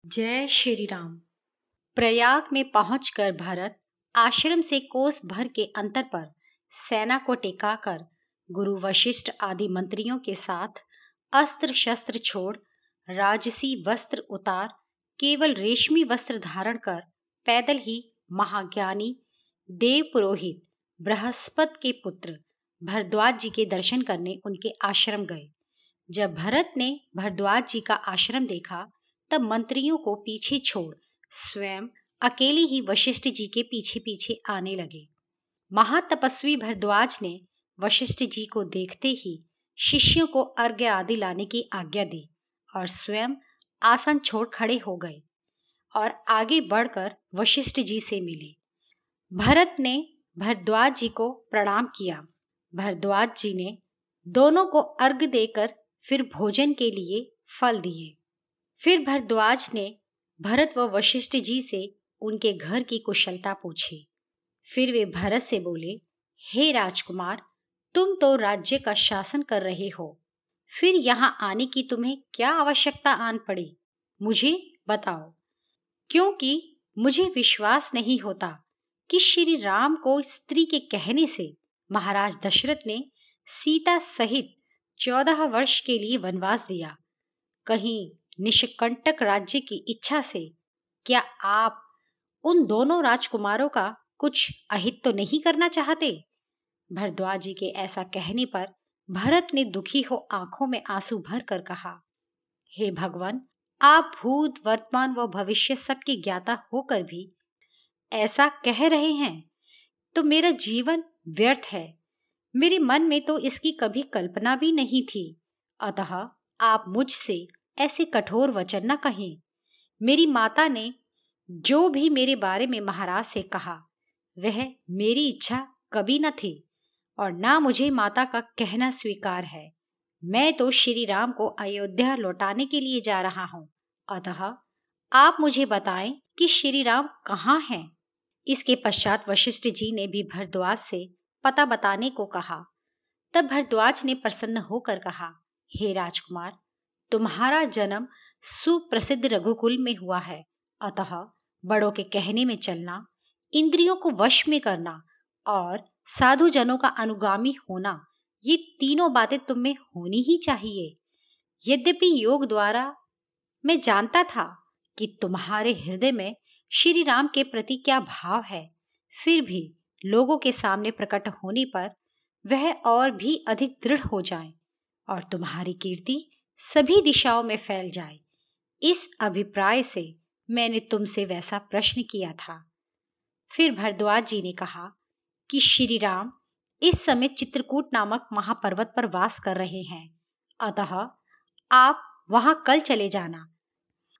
जय श्री राम। प्रयाग में पहुंचकर भरत आश्रम से कोस भर के अंतर पर सेना को टेकाकर गुरु वशिष्ठ आदि मंत्रियों के साथ अस्त्र शस्त्र छोड़ राजसी वस्त्र उतार केवल रेशमी वस्त्र धारण कर पैदल ही महाज्ञानी देव पुरोहित बृहस्पति के पुत्र भरद्वाज जी के दर्शन करने उनके आश्रम गए। जब भरत ने भरद्वाज जी का आश्रम देखा तब मंत्रियों को पीछे छोड़ स्वयं अकेले ही वशिष्ठ जी के पीछे पीछे आने लगे। महातपस्वी भरद्वाज ने वशिष्ठ जी को देखते ही शिष्यों को अर्घ्य आदि लाने की आज्ञा दी और स्वयं आसन छोड़ खड़े हो गए और आगे बढ़कर वशिष्ठ जी से मिले। भरत ने भरद्वाज जी को प्रणाम किया। भरद्वाज जी ने दोनों को अर्घ्य देकर फिर भोजन के लिए फल दिए। फिर भरद्वाज ने भरत व वशिष्ठ जी से उनके घर की कुशलता पूछी। फिर वे भरत से बोले, हे राजकुमार, तुम तो राज्य का शासन कर रहे हो, फिर यहाँ आने की तुम्हें क्या आवश्यकता आन पड़ी, मुझे बताओ। क्योंकि मुझे विश्वास नहीं होता कि श्री राम को स्त्री के कहने से महाराज दशरथ ने सीता सहित 14 वर्ष के लिए वनवास दिया। कहीं निष्कंटक राज्य की इच्छा से क्या आप उन दोनों राजकुमारों का कुछ अहित तो नहीं करना चाहते? भरद्वाज जी के ऐसा कहने पर भरत ने दुखी हो आंखों में आंसू भर कर कहा, हे भगवान, आप भूत वर्तमान व भविष्य सबके ज्ञाता होकर भी ऐसा कह रहे हैं तो मेरा जीवन व्यर्थ है। मेरे मन में तो इसकी कभी कल्पना भी नहीं थी, अतः आप मुझसे ऐसे कठोर वचन न कहें। मेरी माता ने जो भी मेरे बारे में महाराज से कहा वह मेरी इच्छा कभी न थी और ना मुझे माता का कहना स्वीकार है। मैं तो श्री राम को अयोध्या लौटाने के लिए जा रहा हूँ, अतः आप मुझे बताएं कि श्री राम कहाँ हैं। इसके पश्चात वशिष्ठ जी ने भी भरद्वाज से पता बताने को कहा। तब भरद्वाज ने प्रसन्न होकर कहा, हे राजकुमार, तुम्हारा जन्म सुप्रसिद्ध रघुकुल में हुआ है, अतः बड़ों के कहने में चलना, इंद्रियों को वश में करना और साधु जनों का अनुगामी होना, ये तीनों बातें तुम में होनी ही चाहिए। यद्यपि योग द्वारा मैं जानता था कि तुम्हारे हृदय में श्री राम के प्रति क्या भाव है, फिर भी लोगों के सामने प्रकट होने पर वह और भी अधिक दृढ़ हो जाए और तुम्हारी कीर्ति सभी दिशाओं में फैल जाए। इस अभिप्राय से मैंने तुमसे वैसा प्रश्न किया था। फिर भरद्वाज जी ने कहा कि श्री राम इस समय चित्रकूट नामक महापर्वत पर वास कर रहे हैं, अतः आप वहां कल चले जाना।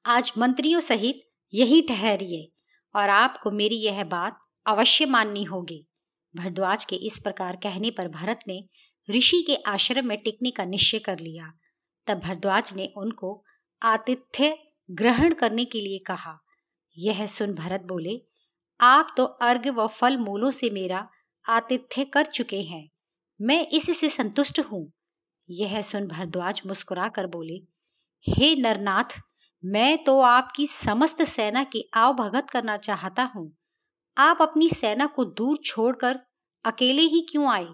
आज मंत्रियों सहित यही ठहरिए और आपको मेरी यह बात अवश्य माननी होगी। भरद्वाज के इस प्रकार कहने पर भरत ने ऋषि के आश्रम में टिकने का निश्चय कर लिया। तब भरद्वाज ने उनको आतिथ्य ग्रहण करने के लिए कहा। यह सुन भरत बोले, आप तो अर्घ्य व फल मूलों से मेरा आतिथ्य कर चुके हैं, मैं इससे संतुष्ट हूँ। यह सुन भरद्वाज मुस्कुरा कर बोले, हे नरनाथ, मैं तो आपकी समस्त सेना की आवभगत करना चाहता हूँ। आप अपनी सेना को दूर छोड़कर अकेले ही क्यों आए?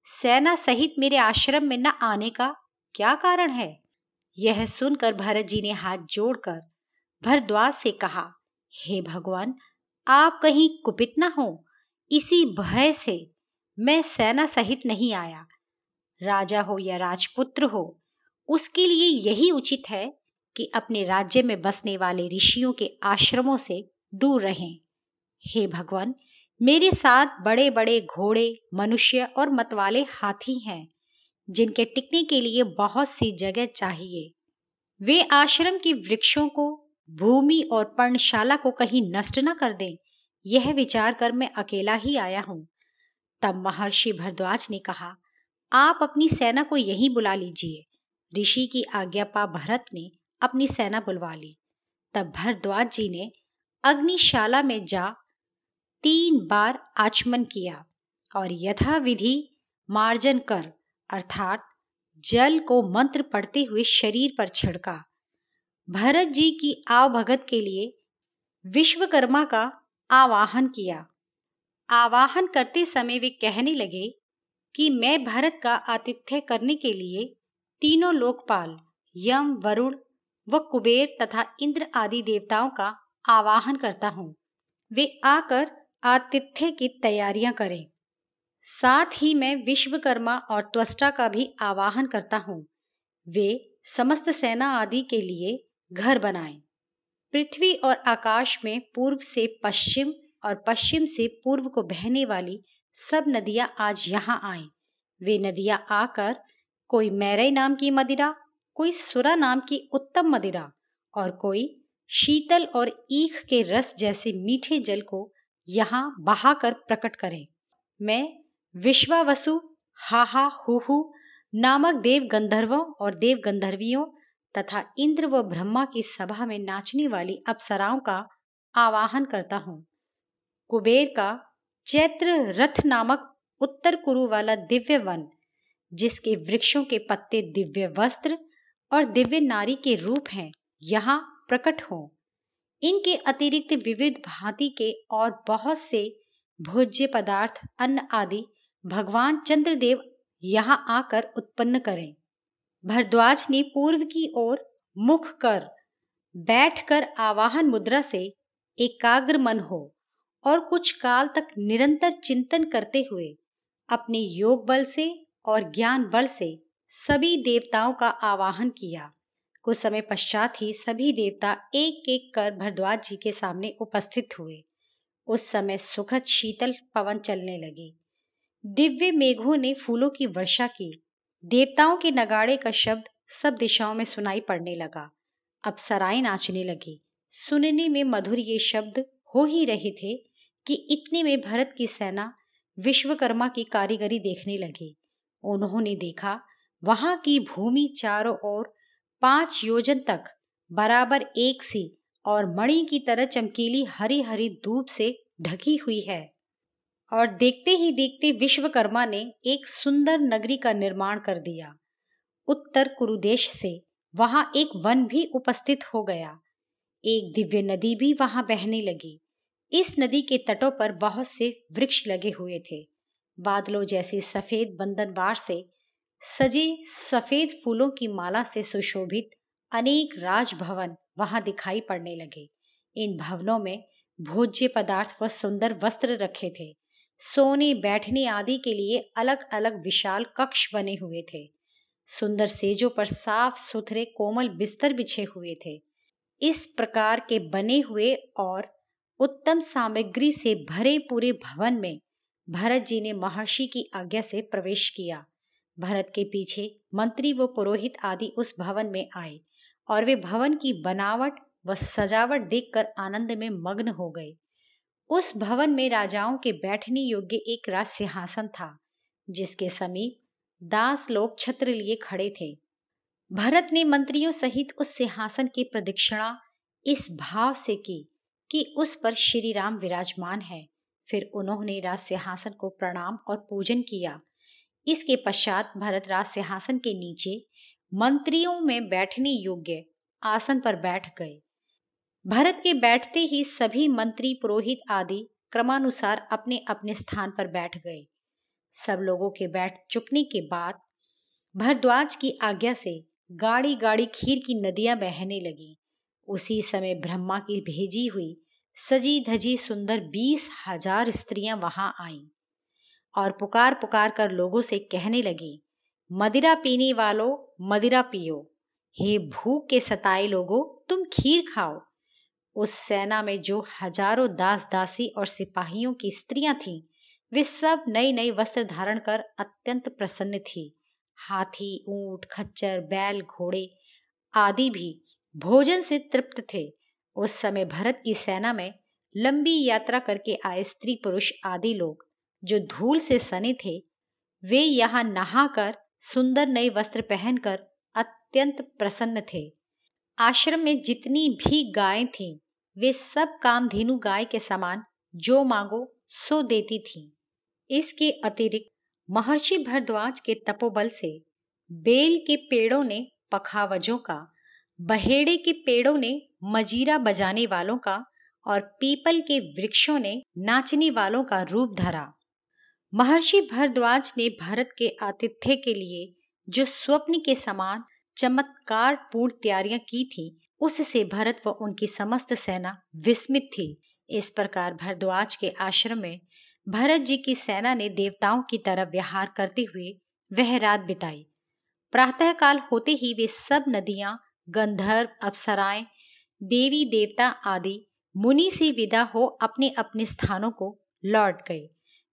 सेना सहित मेरे आश्रम में न आने का क्या कारण है? यह सुनकर भरत जी ने हाथ जोड़कर भरद्वाज से कहा, हे भगवान, आप कहीं कुपित न हो, इसी भय से मैं सेना सहित नहीं आया। राजा हो या राजपुत्र हो, उसके लिए यही उचित है कि अपने राज्य में बसने वाले ऋषियों के आश्रमों से दूर रहें। हे भगवान, मेरे साथ बड़े बड़े घोड़े, मनुष्य और मतवाले हाथी हैं, जिनके टिकने के लिए बहुत सी जगह चाहिए। वे आश्रम के वृक्षों को, भूमि और पर्णशाला को कहीं नष्ट न कर दें, यह विचार कर मैं अकेला ही आया हूँ। तब महर्षि भरद्वाज ने कहा, आप अपनी सेना को यहीं बुला लीजिए। ऋषि की आज्ञा पा भरत ने अपनी सेना बुलवा ली। तब भरद्वाज जी ने अग्निशाला में जा 3 बार आचमन किया और यथाविधि मार्जन कर, अर्थात जल को मंत्र पढ़ते हुए शरीर पर छिड़का। भरत जी की आवभगत के लिए विश्वकर्मा का आवाहन किया। आवाहन करते समय वे कहने लगे कि मैं भरत का आतिथ्य करने के लिए तीनों लोकपाल यम, वरुण व कुबेर तथा इंद्र आदि देवताओं का आवाहन करता हूँ। वे आकर आतिथ्य की तैयारियां करें। साथ ही मैं विश्वकर्मा और त्वष्टा का भी आवाहन करता हूँ। वे समस्त सेना आदि के लिए घर बनाएं। पृथ्वी और आकाश में पूर्व से पश्चिम और पश्चिम से पूर्व को बहने वाली सब नदियां आज यहाँ आएं। वे नदियां आकर कोई मैरई नाम की मदिरा, कोई सुरा नाम की उत्तम मदिरा और कोई शीतल और ईख के रस जैसे मीठे जल को यहाँ बहाकर प्रकट करें। मैं विश्वावसु, हाहा, हुहु नामक देव गंधर्वों और देव गंधर्वियों तथा इंद्र व ब्रह्मा की सभा में नाचने वाली अप्सराओं का आवाहन करता हूँ। कुबेर का चैत्र रथ नामक उत्तर कुरु वाला दिव्य वन, जिसके वृक्षों के पत्ते दिव्य वस्त्र और दिव्य नारी के रूप हैं, यहाँ प्रकट हों। इनके अतिरिक्त विविध भांति के और बहुत से भोज्य पदार्थ, अन्न आदि भगवान चंद्रदेव यहाँ आकर उत्पन्न करें। भरद्वाज ने पूर्व की ओर मुख कर बैठकर आवाहन मुद्रा से एकाग्र मन हो और कुछ काल तक निरंतर चिंतन करते हुए अपने योग बल से और ज्ञान बल से सभी देवताओं का आवाहन किया। कुछ समय पश्चात ही सभी देवता एक एक कर भरद्वाज जी के सामने उपस्थित हुए। उस समय सुखद शीतल पवन चलने लगे। दिव्य मेघों ने फूलों की वर्षा की। देवताओं के नगाड़े का शब्द सब दिशाओं में सुनाई पड़ने लगा। अप्सराएं नाचने लगी। सुनने में मधुर ये शब्द हो ही रहे थे कि इतने में भरत की सेना विश्वकर्मा की कारीगरी देखने लगी। उन्होंने देखा वहां की भूमि चारों ओर 5 योजन तक बराबर एक सी और मणि की तरह चमकीली हरी हरी धूप से ढकी हुई है। और देखते ही देखते विश्वकर्मा ने एक सुंदर नगरी का निर्माण कर दिया। उत्तर कुरुदेश से वहां एक वन भी उपस्थित हो गया। एक दिव्य नदी भी वहां बहने लगी। इस नदी के तटों पर बहुत से वृक्ष लगे हुए थे। बादलों जैसी सफेद बंधनवार से सजे सफेद फूलों की माला से सुशोभित अनेक राजभवन वहां दिखाई पड़ने लगे। इन भवनों में भोज्य पदार्थ व सुंदर वस्त्र रखे थे। सोने बैठने आदि के लिए अलग अलग विशाल कक्ष बने हुए थे। सुंदर सेजों पर साफ सुथरे कोमल बिस्तर बिछे हुए थे। इस प्रकार के बने हुए और उत्तम सामग्री से भरे पूरे भवन में भरत जी ने महर्षि की आज्ञा से प्रवेश किया। भरत के पीछे मंत्री व पुरोहित आदि उस भवन में आए और वे भवन की बनावट व सजावट देखकर आनंद में मग्न हो गए। उस भवन में राजाओं के बैठने योग्य एक राज सिंहासन था, जिसके समीप दास लोग छत्र लिए खड़े थे। भरत ने मंत्रियों सहित उस सिंहासन की प्रदक्षिणा इस भाव से की कि उस पर श्री राम विराजमान है। फिर उन्होंने राज सिंहासन को प्रणाम और पूजन किया। इसके पश्चात भरत राज सिंहासन के नीचे मंत्रियों में बैठने योग्य आसन पर बैठ गए। भरत के बैठते ही सभी मंत्री पुरोहित आदि क्रमानुसार अपने अपने स्थान पर बैठ गए। सब लोगों के बैठ चुकने के बाद भरद्वाज की आज्ञा से गाड़ी गाड़ी खीर की नदियां बहने लगी। उसी समय ब्रह्मा की भेजी हुई सजी धजी सुंदर 20,000 स्त्रियां वहां आईं और पुकार पुकार कर लोगों से कहने लगी, मदिरा पीने वालों मदिरा पियो, हे भूख के सताए लोगों तुम खीर खाओ। उस सेना में जो हजारों दास दासी और सिपाहियों की स्त्रियां थीं, वे सब नए नए वस्त्र धारण कर अत्यंत प्रसन्न थी। हाथी, ऊंट, खच्चर, बैल, घोड़े आदि भी भोजन से तृप्त थे। उस समय भरत की सेना में लंबी यात्रा करके आए स्त्री पुरुष आदि लोग जो धूल से सने थे, वे यहाँ नहाकर सुंदर नए वस्त्र पहनकर अत्यंत प्रसन्न थे। आश्रम में जितनी भी गायें थीं, वे सब कामधेनु गाय के समान जो मांगो सो देती थीं। इसके अतिरिक्त महर्षि भरद्वाज के तपोबल से बेल के पेड़ों ने पखावजों का बहेड़े के पेड़ों ने मजीरा बजाने वालों का और पीपल के वृक्षों ने नाचने वालों का रूप धरा। महर्षि भारद्वाज ने भरत के आतिथ्य के लिए जो स्वप्न के समान चमत्कार पूर्ण तैयारियां की थी, उससे भरत व उनकी समस्त सेना विस्मित थी। इस प्रकार भारद्वाज के आश्रम में भरत जी की सेना ने देवताओं की तरह विहार करते हुए वह रात बिताई। प्रातःकाल होते ही वे सब नदियां, गंधर्व, अप्सराएं, देवी देवता आदि मुनि से विदा हो अपने अपने स्थानों को लौट गए।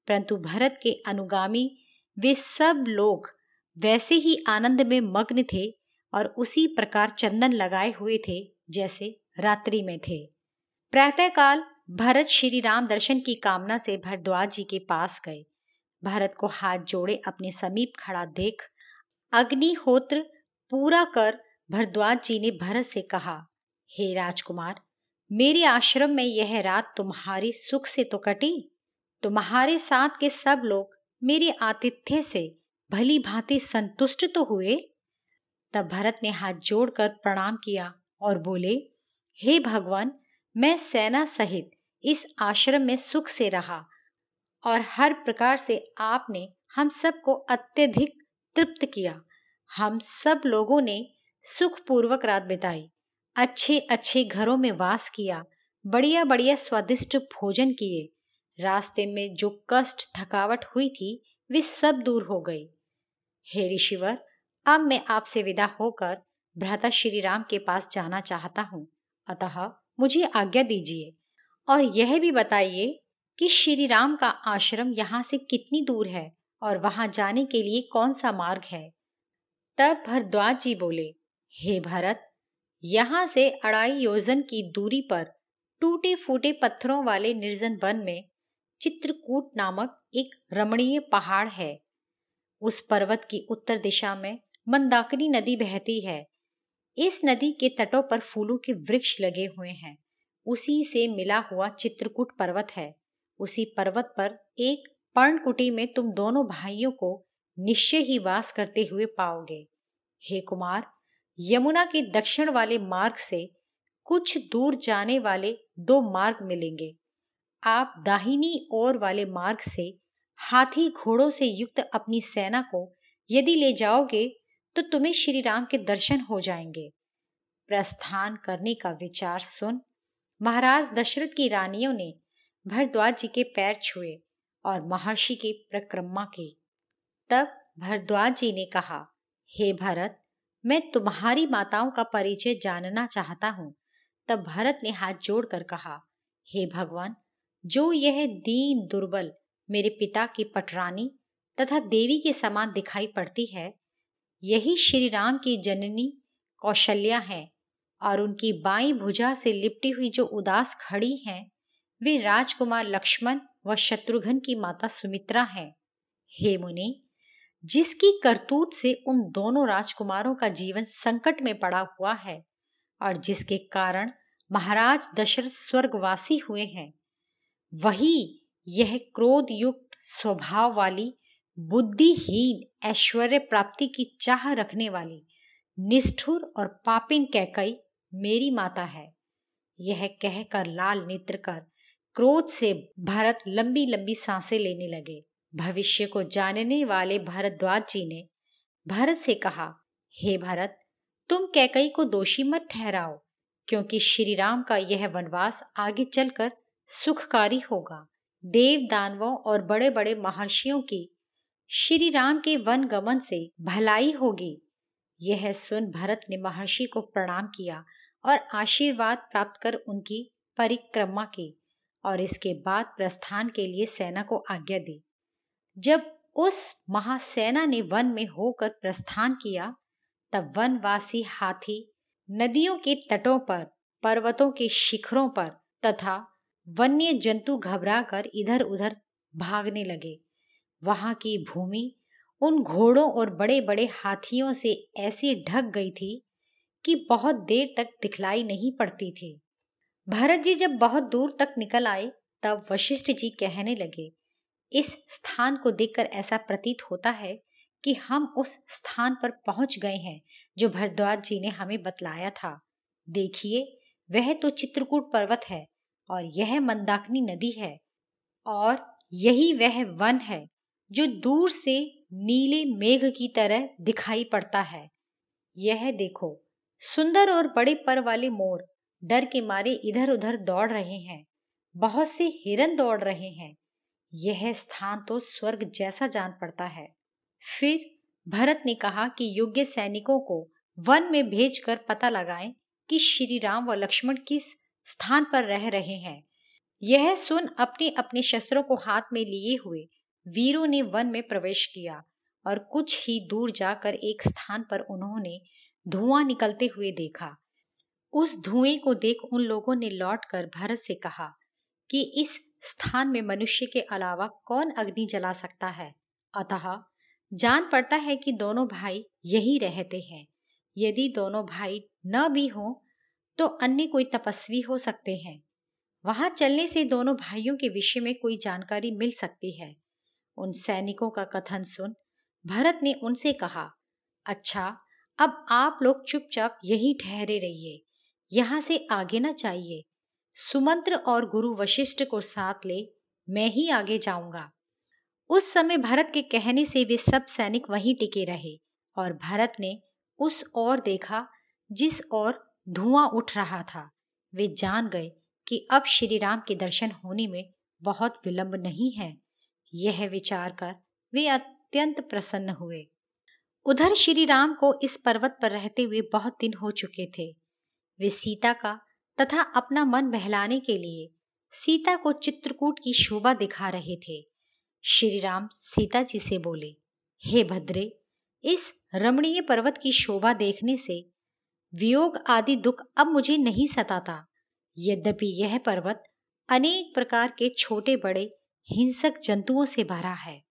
परंतु भरत के अनुगामी वे सब लोग वैसे ही आनंद में मग्न थे और उसी प्रकार चंदन लगाए हुए थे जैसे रात्रि में थे। प्रातःकाल भरत श्री राम दर्शन की कामना से भारद्वाज जी के पास गए। भरत को हाथ जोड़े अपने समीप खड़ा देख अग्निहोत्र पूरा कर भारद्वाज जी ने भरत से कहा, हे राजकुमार, मेरे आश्रम में यह रात तुम्हारी सुख से तो कटी। तुम्हारे साथ के सब लोग मेरे आतिथ्य से भली भांति संतुष्ट तो हुए। तब भरत ने हाथ जोड़कर प्रणाम किया और बोले, हे भगवान, मैं सेना सहित इस आश्रम में सुख से रहा और हर प्रकार से आपने हम सबको अत्यधिक तृप्त किया। हम सब लोगों ने सुखपूर्वक रात बिताई, अच्छे अच्छे घरों में वास किया, बढ़िया बढ़िया स्वादिष्ट भोजन किए। रास्ते में जो कष्ट थकावट हुई थी वे सब दूर हो गई। हे ऋषिवर, अब मैं आपसे विदा होकर भ्राता श्री राम के पास जाना चाहता हूँ, अतः मुझे आज्ञा दीजिए और यह भी बताइए कि श्री राम का आश्रम यहाँ से कितनी दूर है और वहां जाने के लिए कौन सा मार्ग है। तब भारद्वाज जी बोले, हे भरत, यहाँ से 2.5 योजन की दूरी पर टूटे फूटे पत्थरों वाले निर्जन वन में चित्रकूट नामक एक रमणीय पहाड़ है। उस पर्वत की उत्तर दिशा में मंदाकिनी नदी बहती है। इस नदी के तटों पर फूलों के वृक्ष लगे हुए हैं। उसी से मिला हुआ चित्रकूट पर्वत है। उसी पर्वत पर एक पर्णकुटी में तुम दोनों भाइयों को निश्चय ही वास करते हुए पाओगे। हे कुमार, यमुना के दक्षिण वाले मार्ग से कुछ दूर जाने वाले 2 मार्ग मिलेंगे। आप दाहिनी ओर वाले मार्ग से हाथी घोड़ों से युक्त अपनी सेना को यदि ले जाओगे तो तुम्हें श्री राम के दर्शन हो जाएंगे। प्रस्थान करने का विचार सुन महाराज दशरथ की रानियों ने भारद्वाज जी के पैर छुए और महर्षि की परिक्रमा की। तब भारद्वाज जी ने कहा, हे भरत, मैं तुम्हारी माताओं का परिचय जानना चाहता हूँ। तब भरत ने हाथ जोड़कर कहा, हे भगवान, जो यह दीन दुर्बल मेरे पिता की पटरानी तथा देवी के समान दिखाई पड़ती है, यही श्री राम की जननी कौशल्या है और उनकी बाईं भुजा से लिपटी हुई जो उदास खड़ी हैं, वे राजकुमार लक्ष्मण व शत्रुघ्न की माता सुमित्रा हैं। हे मुनि, जिसकी करतूत से उन दोनों राजकुमारों का जीवन संकट में पड़ा हुआ है और जिसके कारण महाराज दशरथ स्वर्गवासी हुए हैं, वही यह क्रोध युक्त स्वभाव वाली, बुद्धिहीन, ऐश्वर्य प्राप्ति की चाह रखने वाली, निष्ठुर और पापिन कैकई मेरी माता है। यह कहकर लाल नेत्र कर क्रोध से भरत लंबी लंबी सांसें लेने लगे। भविष्य को जानने वाले भारद्वाज जी ने भरत से कहा, हे भरत, तुम कैकई को दोषी मत ठहराओ, क्योंकि श्री राम का यह वनवास आगे चलकर सुखकारी होगा। देव दानवों और बड़े बड़े महर्षियों की श्री राम के वन गमन से भलाई होगी। यह सुन भरत ने महर्षि को प्रणाम किया और आशीर्वाद प्राप्त कर उनकी परिक्रमा की और इसके बाद प्रस्थान के लिए सेना को आज्ञा दी। जब उस महासेना ने वन में होकर प्रस्थान किया, तब वनवासी हाथी नदियों के तटों पर, पर्वतों के शिखरों पर तथा वन्य जंतु घबराकर इधर उधर भागने लगे। वहां की भूमि उन घोड़ों और बड़े बड़े हाथियों से ऐसी ढक गई थी कि बहुत देर तक दिखलाई नहीं पड़ती थी। भरत जी जब बहुत दूर तक निकल आए, तब वशिष्ठ जी कहने लगे, इस स्थान को देखकर ऐसा प्रतीत होता है कि हम उस स्थान पर पहुंच गए हैं जो भरद्वाज जी ने हमें बतलाया था। देखिए, वह तो चित्रकूट पर्वत है और यह मंदाकिनी नदी है और यही वह वन है जो दूर से नीले मेघ की तरह दिखाई पड़ता है। यह देखो, सुंदर और बड़े पर वाले मोर डर के मारे इधर उधर दौड़ रहे हैं। बहुत से हिरन दौड़ रहे हैं। यह स्थान तो स्वर्ग जैसा जान पड़ता है। फिर भरत ने कहा कि योग्य सैनिकों को वन में भेजकर पता लगाएं कि श्री राम व लक्ष्मण किस स्थान पर रह रहे हैं। यह सुन अपने अपने शस्त्रों को हाथ में लिए हुए वीरों ने वन में प्रवेश किया और कुछ ही दूर जाकर एक स्थान पर उन्होंने धुआं निकलते हुए देखा। उस धुएं को देख उन लोगों ने लौटकर भरत से कहा कि इस स्थान में मनुष्य के अलावा कौन अग्नि जला सकता है। अतः जान पड़ता है कि दोनों भाई यही रहते हैं। यदि दोनों भाई न भी हों तो अन्य कोई तपस्वी हो सकते हैं। वहां चलने से दोनों भाइयों के विषय में कोई जानकारी मिल सकती है। उन सैनिकों का कथन सुन भरत ने उनसे कहा, अच्छा, अब आप लोग चुपचाप यही ठहरे रहिए, यहां से आगे न जाइए। सुमंत्र और गुरु वशिष्ठ को साथ ले मैं ही आगे जाऊंगा। उस समय भरत के कहने से वे सब सैनिक वहीं टिके रहे और भरत ने उस ओर देखा जिस ओर धुआं उठ रहा था। वे जान गए कि अब श्री राम के दर्शन होने में बहुत विलंब नहीं है। यह विचार कर वे अत्यंत प्रसन्न हुए। उधर श्री राम को इस पर्वत पर रहते हुए बहुत दिन हो चुके थे। वे सीता का तथा अपना मन बहलाने के लिए सीता को चित्रकूट की शोभा दिखा रहे थे। श्री राम सीता जी से बोले, हे भद्रे, इस रमणीय पर्वत की शोभा देखने से वियोग आदि दुख अब मुझे नहीं सताता। यद्यपि यह पर्वत अनेक प्रकार के छोटे बड़े हिंसक जंतुओं से भरा है,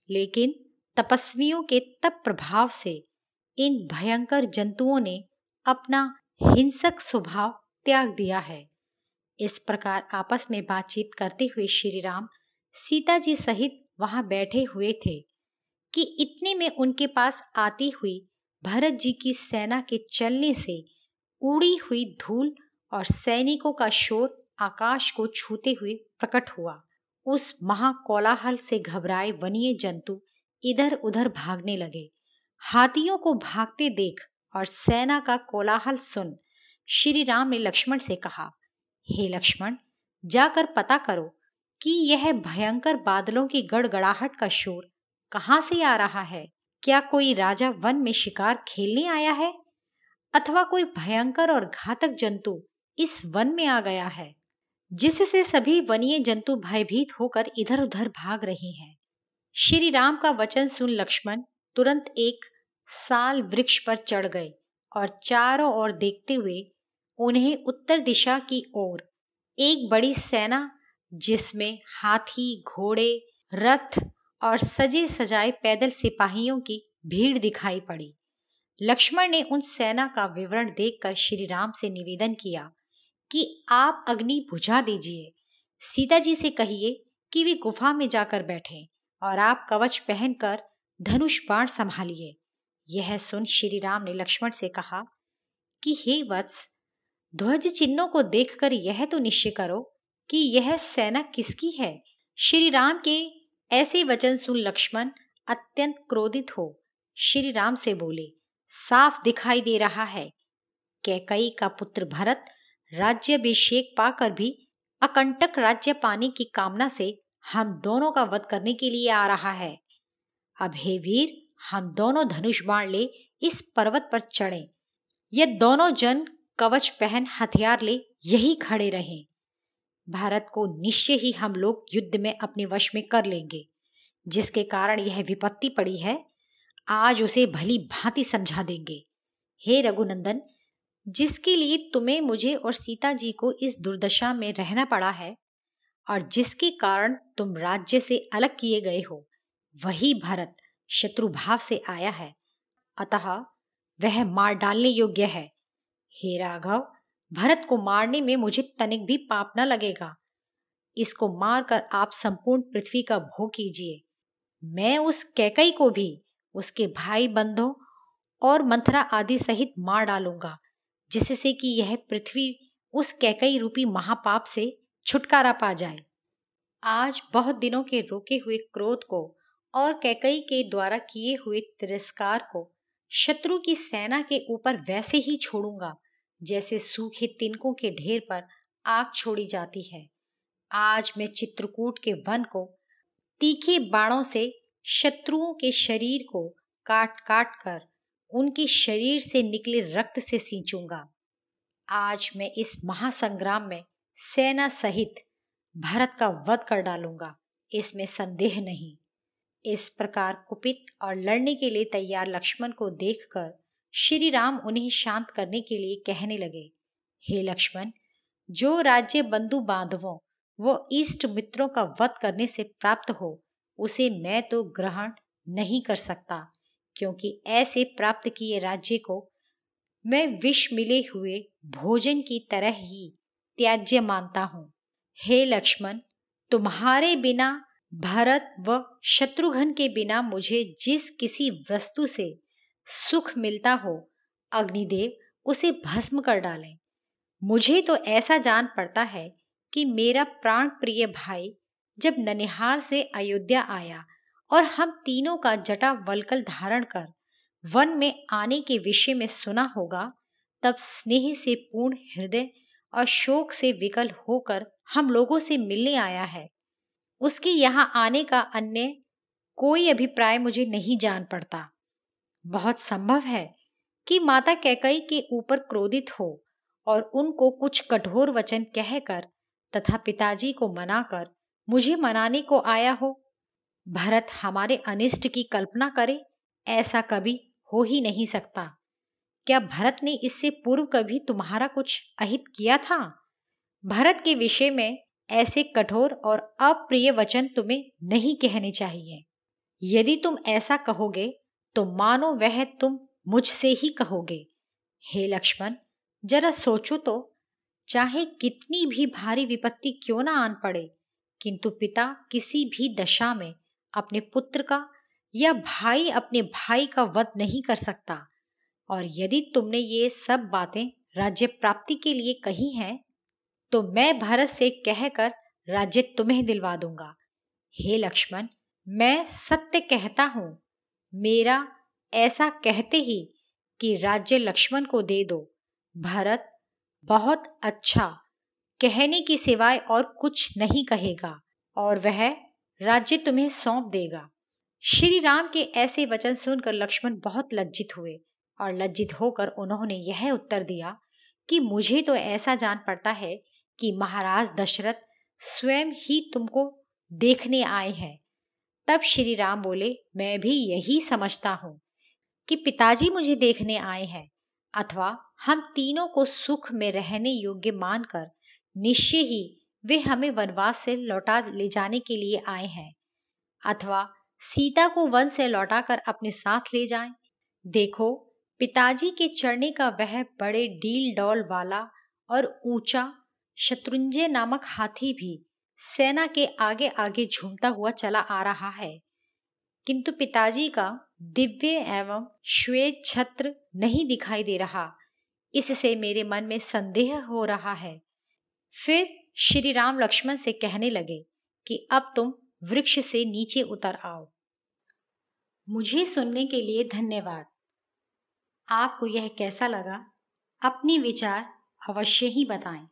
लेकिन तपस्वियों के तप प्रभाव से इन भयंकर जंतुओं ने अपना हिंसक स्वभाव त्याग दिया है। इस प्रकार आपस में बातचीत करते हुए श्री राम सीता जी सहित वहां बैठे हुए थे कि इतने में उनके पास आती हुई भरत जी की सेना के चलने से उड़ी हुई धूल और सैनिकों का शोर आकाश को छूते हुए प्रकट हुआ। उस महाकोलाहल से घबराए वन्य जंतु इधर उधर भागने लगे। हाथियों को भागते देख और सेना का कोलाहल सुन श्री राम ने लक्ष्मण से कहा, हे लक्ष्मण, जाकर पता करो कि यह भयंकर बादलों की गड़गड़ाहट का शोर कहाँ से आ रहा है। क्या कोई राजा वन में शिकार खेलने आया है अथवा कोई भयंकर और घातक जंतु इस वन में आ गया है, जिससे सभी वन्य जंतु भयभीत होकर इधर उधर भाग रहे हैं। श्री राम का वचन सुन लक्ष्मण तुरंत एक साल वृक्ष पर चढ़ गए और चारों ओर देखते हुए उन्हें उत्तर दिशा की ओर एक बड़ी सेना जिसमें हाथी, घोड़े, रथ और सजे सजाए पैदल सिपाहियों की भीड़ दिखाई पड़ी। लक्ष्मण ने उन सेना का विवरण देखकर श्री राम से निवेदन किया कि आप अग्नि बुझा दीजिए। सीता जी से कहिए कि वे गुफा में जाकर बैठें और आप कवच पहनकर धनुष बाण संभालिए। यह सुन श्री राम ने लक्ष्मण से कहा कि हे वत्स, ध्वज चिन्हों को देखकर यह तो निश्चय करो कि यह सेना किसकी है। श्री राम के ऐसे वचन सुन लक्ष्मण अत्यंत क्रोधित हो श्री राम से बोले, साफ दिखाई दे रहा है कैकई का पुत्र भरत राज्याभिषेक पाकर भी अकंटक राज्य पाने की कामना से हम दोनों का वध करने के लिए आ रहा है। अब हे वीर, हम दोनों धनुष बाण ले इस पर्वत पर चढ़ें। ये दोनों जन कवच पहन हथियार ले यही खड़े रहें। भारत को निश्चय ही हम लोग युद्ध में अपने वश में कर लेंगे। जिसके कारण यह विपत्ति पड़ी है, आज उसे भली भांति समझा देंगे। हे रघुनंदन, जिसके लिए तुम्हें, मुझे और सीता जी को इस दुर्दशा में रहना पड़ा है और जिसके कारण तुम राज्य से अलग किए गए हो, वही भरत शत्रु भाव से आया है, अतः वह मार डालने योग्य है। हे राघव, भरत को मारने में मुझे तनिक भी पाप न लगेगा। इसको मारकर आप संपूर्ण पृथ्वी का भोग कीजिए। मैं उस कैकई को भी उसके भाई बंधुओं और मंथरा आदि सहित मार डालूंगा, जिससे कि यह पृथ्वी उस कैकई रूपी महापाप से छुटकारा पा जाए। आज बहुत दिनों के रोके हुए क्रोध को और कैकई के द्वारा किए हुए तिरस्कार को शत्रु की सेना के ऊपर वैसे ही छोड़ूंगा जैसे सूखे तिनकों के ढेर पर आग छोड़ी जाती है। आज मैं चित्रकूट के वन को तीखे बाणों से शत्रुओं के शरीर को काट काट कर उनके शरीर से निकले रक्त से सींचूंगा। आज मैं इस महासंग्राम में सेना सहित भारत का वध कर डालूंगा, इसमें संदेह नहीं। इस प्रकार कुपित और लड़ने के लिए तैयार लक्ष्मण को देखकर श्री राम उन्हें शांत करने के लिए कहने लगे, हे लक्ष्मण, जो राज्य बंधु बांधवों व इष्ट मित्रों का वध करने से प्राप्त हो उसे मैं तो ग्रहण नहीं कर सकता, क्योंकि ऐसे प्राप्त किए राज्य को मैं विष मिले हुए भोजन की तरह ही त्याज्य मानता हूँ। हे लक्ष्मण, तुम्हारे बिना भरत व शत्रुघ्न के बिना मुझे जिस किसी वस्तु से सुख मिलता हो, अग्निदेव उसे भस्म कर डालें। मुझे तो ऐसा जान पड़ता है कि मेरा प्राण प्रिय भाई जब ननिहाल से अयोध्या आया और हम तीनों का जटा वल्कल धारण कर वन में आने के विषय में सुना होगा, तब स्नेह से पूर्ण हृदय और शोक से विकल होकर हम लोगों से मिलने आया है। उसके यहाँ आने का अन्य कोई अभिप्राय मुझे नहीं जान पड़ता। बहुत संभव है कि माता कैकई के ऊपर क्रोधित हो और उनको कुछ कठोर वचन कहकर तथा पिताजी को मनाकर मुझे मनाने को आया हो। भरत हमारे अनिष्ट की कल्पना करे, ऐसा कभी हो ही नहीं सकता। क्या भरत ने इससे पूर्व कभी तुम्हारा कुछ अहित किया था? भरत के विषय में ऐसे कठोर और अप्रिय वचन तुम्हें नहीं कहने चाहिए। यदि तुम ऐसा कहोगे तो मानो वह तुम मुझसे ही कहोगे। हे लक्ष्मण, जरा सोचो तो, चाहे कितनी भी भारी विपत्ति क्यों ना आन पड़े, किंतु पिता किसी भी दशा में अपने पुत्र का या भाई अपने भाई का वध नहीं कर सकता। और यदि तुमने ये सब बातें राज्य प्राप्ति के लिए कही हैं, तो मैं भारत से कहकर राज्य तुम्हें दिलवा दूंगा। हे लक्ष्मण, मैं सत्य कहता हूँ, मेरा ऐसा कहते ही कि राज्य लक्ष्मण को दे दो। भरत बहुत अच्छा कहने की सिवाय और कुछ नहीं कहेगा और वह राज्य तुम्हें सौंप देगा। श्री राम के ऐसे वचन सुनकर लक्ष्मण बहुत लज्जित हुए और लज्जित होकर उन्होंने यह उत्तर दिया कि मुझे तो ऐसा जान पड़ता है कि महाराज दशरथ स्वयं ही तुमको देखने आए हैं। तब श्री राम बोले, मैं भी यही समझता हूँ कि पिताजी मुझे देखने आए हैं, अथवा हम तीनों को सुख में रहने योग्य मानकर निश्चय ही वे हमें वनवास से लौटा ले जाने के लिए आए हैं, अथवा सीता को वन से लौटाकर अपने साथ ले जाएं। देखो, पिताजी के चढ़ने का वह बड़े डील डौल वाला और ऊंचा शत्रुंजय नामक हाथी भी सेना के आगे आगे झूमता हुआ चला आ रहा है, किंतु पिताजी का दिव्य एवं श्वेत छत्र नहीं दिखाई दे रहा। इससे मेरे मन में संदेह हो रहा है। फिर श्री राम लक्ष्मण से कहने लगे कि अब तुम वृक्ष से नीचे उतर आओ। मुझे सुनने के लिए धन्यवाद। आपको यह कैसा लगा? अपने विचार अवश्य ही बताएं।